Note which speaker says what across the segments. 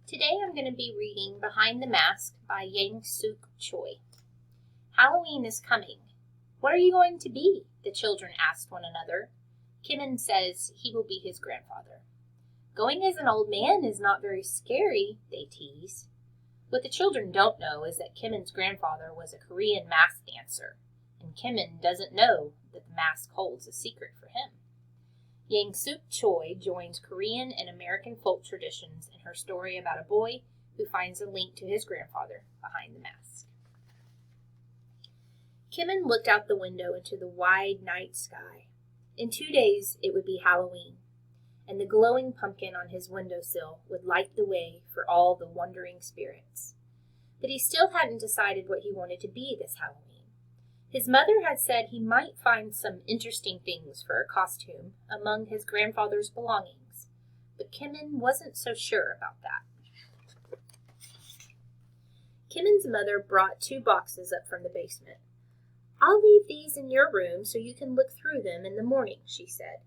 Speaker 1: Today I'm going to be reading Behind the Mask by Yangsook Choi. Halloween is coming. What are you going to be? The children asked one another. Kimin says he will be his grandfather. Going as an old man is not very scary, they tease. What the children don't know is that Kimin's grandfather was a Korean mask dancer, and Kimin doesn't know that the mask holds a secret for him. Yangsook Choi joins Korean and American folk traditions in her story about a boy who finds a link to his grandfather behind the mask. Kimin looked out the window into the wide night sky. In 2 days it would be Halloween, and the glowing pumpkin on his windowsill would light the way for all the wandering spirits. But he still hadn't decided what he wanted to be this Halloween. His mother had said he might find some interesting things for a costume among his grandfather's belongings, but Kimin wasn't so sure about that. Kimin's mother brought 2 boxes up from the basement. "I'll leave these in your room so you can look through them in the morning," she said.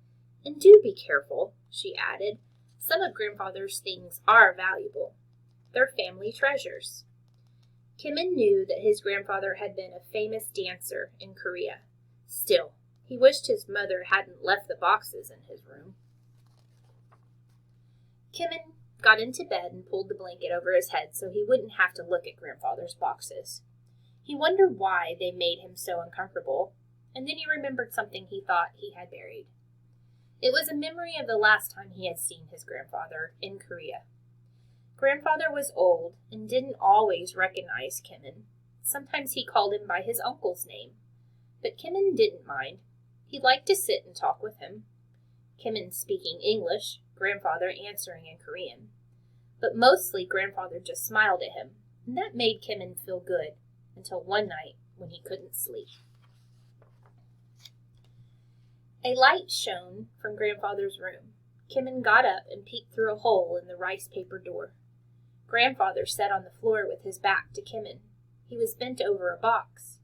Speaker 1: "And do be careful," she added. "Some of Grandfather's things are valuable. They're family treasures." Kimin knew that his grandfather had been a famous dancer in Korea. Still, he wished his mother hadn't left the boxes in his room. Kimin got into bed and pulled the blanket over his head so he wouldn't have to look at Grandfather's boxes. He wondered why they made him so uncomfortable, and then he remembered something he thought he had buried. It was a memory of the last time he had seen his grandfather in Korea. Grandfather was old and didn't always recognize Kimin. Sometimes he called him by his uncle's name. But Kimin didn't mind. He liked to sit and talk with him. Kimin speaking English, Grandfather answering in Korean. But mostly Grandfather just smiled at him, and that made Kimin feel good, until one night when he couldn't sleep. A light shone from Grandfather's room. Kimin got up and peeked through a hole in the rice paper door. Grandfather sat on the floor with his back to Kimin. He was bent over a box.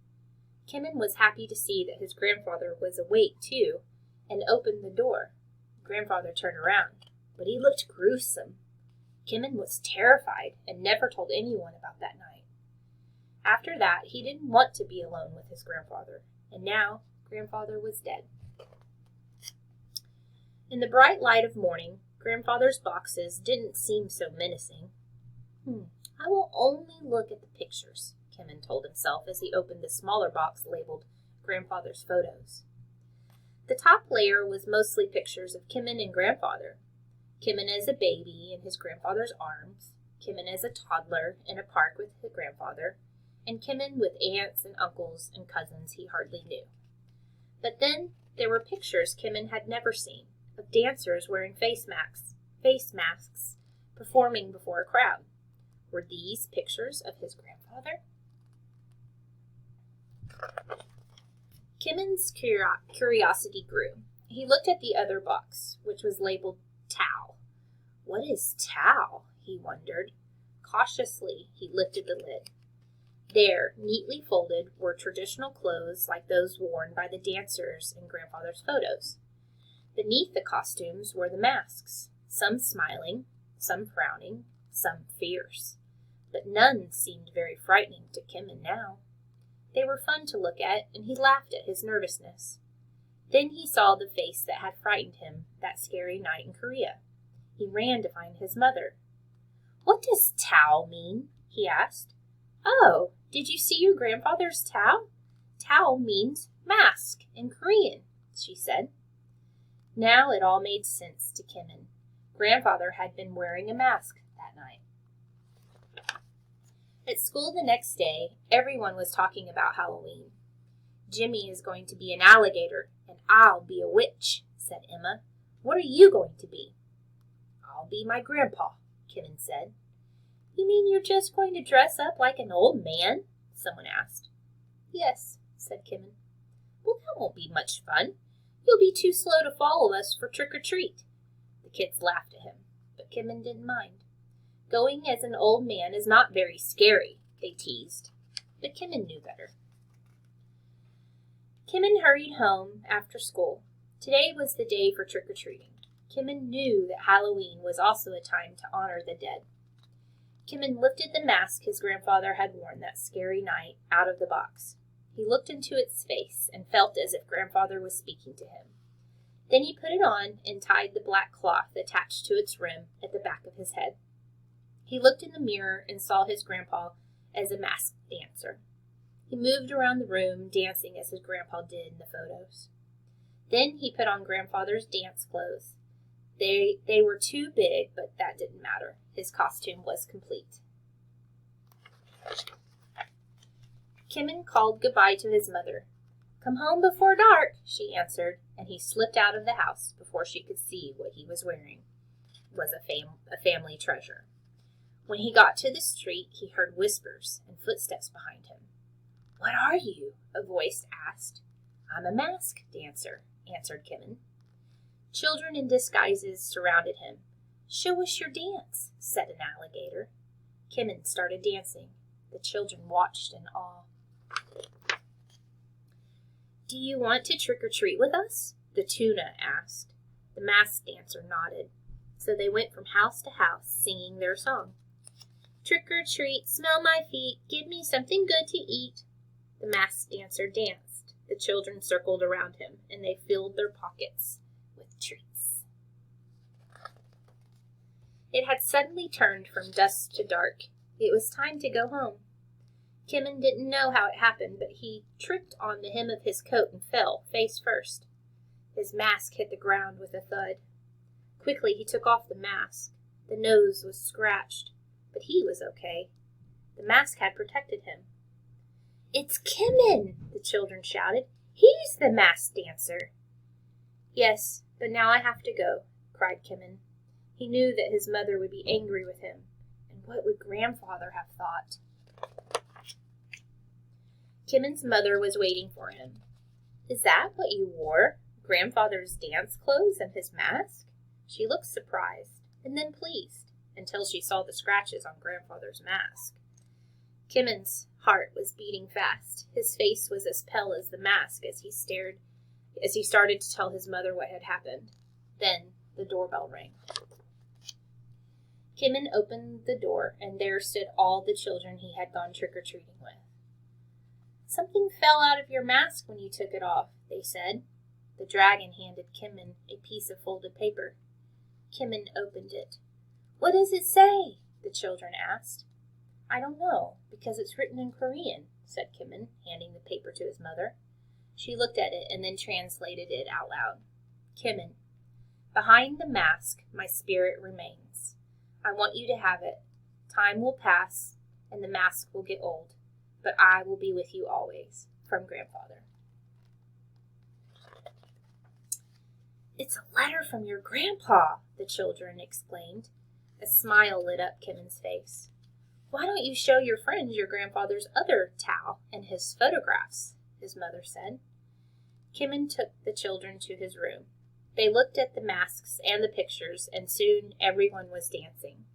Speaker 1: Kimin was happy to see that his grandfather was awake too, and opened the door. Grandfather turned around, but he looked gruesome. Kimin was terrified and never told anyone about that night. After that, he didn't want to be alone with his grandfather, and now Grandfather was dead. In the bright light of morning, Grandfather's boxes didn't seem so menacing. I will only look at the pictures, Kimin told himself as he opened the smaller box labeled Grandfather's Photos. The top layer was mostly pictures of Kimin and Grandfather. Kimin as a baby in his grandfather's arms, Kimin as a toddler in a park with his grandfather, and Kimin with aunts and uncles and cousins he hardly knew. But then there were pictures Kimin had never seen, of dancers wearing face masks, performing before a crowd. Were these pictures of his grandfather? Kimin's curiosity grew. He looked at the other box, which was labeled Tao. What is Tao? He wondered. Cautiously, he lifted the lid. There, neatly folded, were traditional clothes like those worn by the dancers in Grandfather's photos. Beneath the costumes were the masks, some smiling, some frowning, some fierce. But none seemed very frightening to Kimin now. They were fun to look at, and he laughed at his nervousness. Then he saw the face that had frightened him that scary night in Korea. He ran to find his mother. "What does Tao mean?" he asked. "Oh, did you see your grandfather's Tao? Tao means mask in Korean," she said. Now it all made sense to Kimin. Grandfather had been wearing a mask that night. At school the next day, everyone was talking about Halloween. "Jimmy is going to be an alligator, and I'll be a witch," said Emma. "What are you going to be?" "I'll be my grandpa," Kimin said. "You mean you're just going to dress up like an old man?" someone asked. "Yes," said Kimin. "Well, that won't be much fun. You'll be too slow to follow us for trick-or-treat." The kids laughed at him, but Kimin didn't mind. "Going as an old man is not very scary," they teased, but Kimin knew better. Kimin hurried home after school. Today was the day for trick-or-treating. Kimin knew that Halloween was also a time to honor the dead. Kimmin lifted the mask his grandfather had worn that scary night out of the box. He looked into its face and felt as if grandfather was speaking to him. Then he put it on and tied the black cloth attached to its rim at the back of his head. He looked in the mirror and saw his grandpa as a masked dancer. He moved around the room, dancing as his grandpa did in the photos. Then he put on grandfather's dance clothes. They were too big, but that didn't matter. His costume was complete. Kimmin called goodbye to his mother. "Come home before dark," she answered, and he slipped out of the house before she could see what he was wearing. It was a family treasure. When he got to the street, he heard whispers and footsteps behind him. "What are you?" a voice asked. "I'm a mask dancer," answered Kimmin. Children in disguises surrounded him. "Show us your dance," said an alligator. Kimmin started dancing. The children watched in awe. "Do you want to trick-or-treat with us?" the tuna asked. The masked dancer nodded. So they went from house to house singing their song. "Trick-or-treat, smell my feet, give me something good to eat." The masked dancer danced. The children circled around him, and they filled their pockets with treats. It had suddenly turned from dusk to dark. It was time to go home. Kimmin didn't know how it happened, but he tripped on the hem of his coat and fell, face first. His mask hit the ground with a thud. Quickly he took off the mask. The nose was scratched, but he was okay. The mask had protected him. "It's Kimmin!" the children shouted. "He's the masked dancer!" "Yes, but now I have to go," cried Kimmin. He knew that his mother would be angry with him, and what would grandfather have thought? Kimmin's mother was waiting for him. "Is that what you wore? Grandfather's dance clothes and his mask?" She looked surprised, and then pleased, until she saw the scratches on grandfather's mask. Kimmin's heart was beating fast. His face was as pale as the mask as he started to tell his mother what had happened. Then the doorbell rang. Kimmin opened the door, and there stood all the children he had gone trick-or-treating with. "Something fell out of your mask when you took it off," they said. The dragon handed Kimmin a piece of folded paper. Kimmin opened it. "What does it say?" the children asked. "I don't know, because it's written in Korean," said Kimmin, handing the paper to his mother. She looked at it and then translated it out loud. "Kimmin, behind the mask, my spirit remains. I want you to have it. Time will pass, and the mask will get old, but I will be with you always. From Grandfather." "It's a letter from your grandpa," the children exclaimed. A smile lit up Kimmin's face. "Why don't you show your friends your grandfather's other towel and his photographs?" his mother said. Kimmin took the children to his room. They looked at the masks and the pictures, and soon everyone was dancing.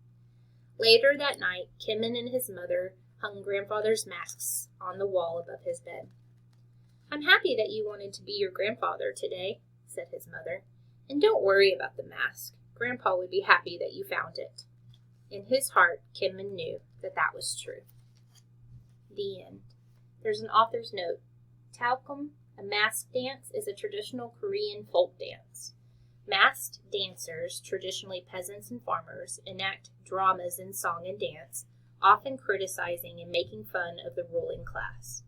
Speaker 1: Later that night, Kimmin and his mother hung grandfather's masks on the wall above his bed. "I'm happy that you wanted to be your grandfather today," said his mother. "And don't worry about the mask. Grandpa would be happy that you found it." In his heart, Kimmin knew that that was true. The end. There's an author's note. Talcum, a masked dance, is a traditional Korean folk dance. Masked dancers, traditionally peasants and farmers, enact dramas in song and dance, often criticizing and making fun of the ruling class.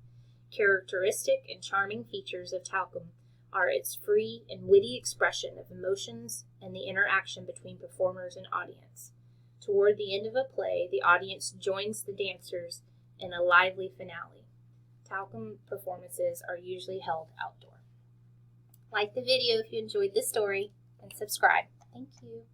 Speaker 1: Characteristic and charming features of Talcum are its free and witty expression of emotions and the interaction between performers and audience. Toward the end of a play, the audience joins the dancers in a lively finale. Talcum performances are usually held outdoor. Like the video if you enjoyed this story, and subscribe. Thank you.